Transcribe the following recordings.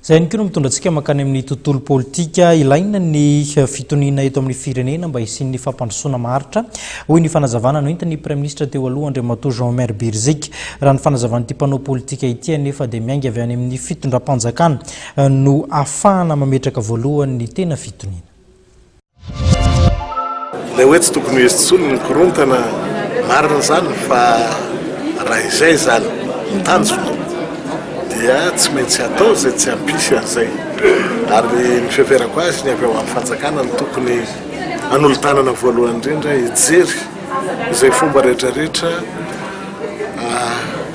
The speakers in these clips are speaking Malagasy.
Zay ihany koa no mitondrantsika makany amin'ny tontolo politika ilaina ny fitoniana eto amin'ny firenena mba hisian'ny fampandrosoana maharitra hoy ny fanazavana no entin'ny Prime Ministre teo aloha Andriamatoa Jean-Omer Birzika raha ny fanazavana ity mpanao politika ity anefa dia miainga avy any amin'ny fitondram-panjakana no ahafahana mametraka voalohany tena fitoniana. Ilay hoe tsy tokony ho ezintsony ny korontana marina zany fa raha izay zany mitanjona dia tsy maintsy atao zay tsy ampisy an'izay ary ny fiheverako azy ny avy ao amin'ny fanjakana ny tokony anolo-tanana voalohany indrindra hijery izay fomba rehetrarehetra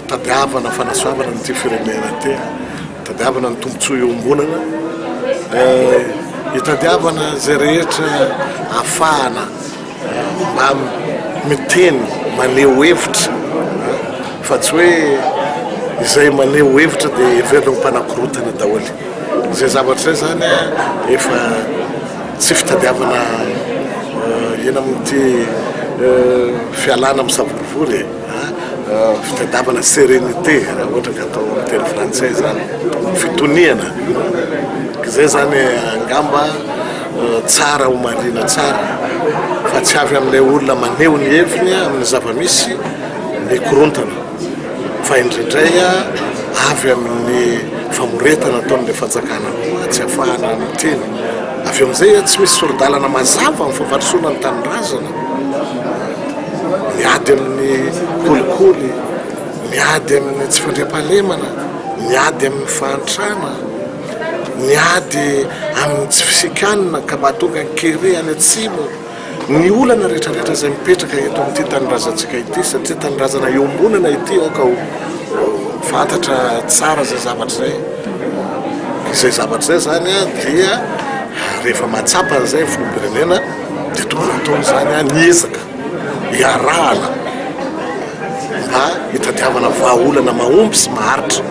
tadiavana fanasoavana nyity firenena ty tadiavana ny tombontsoa iombonana hitadiavana zay rehetra ahafahana mba miteny maneho hevitra fa tsy hoe izay maneho hevitra dia heverina mpanakorotana daholo. Izay zavatra zay zany efa tsy fitadiavana ena amin'ity fialana amin'ny savorivory fitadiavana sérénité raha ohatra ka atao amin'ny teny frantsay zany fitoniana izay zany angamba tsara ho marina tsara fa tsy avy amin'ilay olona maneho ny heviny amin'ny zava-misy ny korontana fa indrindray avy amin'ny famoretana ataon'ilay fanjakana koa tsy ahafahana miteny avy amin'izay tsy misy sorodalana mazava amin'ny fampandrosoana ny tanindrazana miady amin'ny kolikoly miady amin'ny tsy fandriam-pahalemana miady amin'ny fahantrana miady amin'ny tsy fisikanina ka mahatonga ny kere any atsimo ny olana rehetrarehetra izay mipetraka eto amin'ity tanindrazantsika ity satria tanindrazana iombonana ity aoka fantatra tsara zay zavatra zay. Izay zavatra zay zany dia rehefa mahatsapa an'izay filoam-pirenena dia tokony ataony zany niezaka hiarahana mba hitadiavana vahaolana mahomby sy maharitra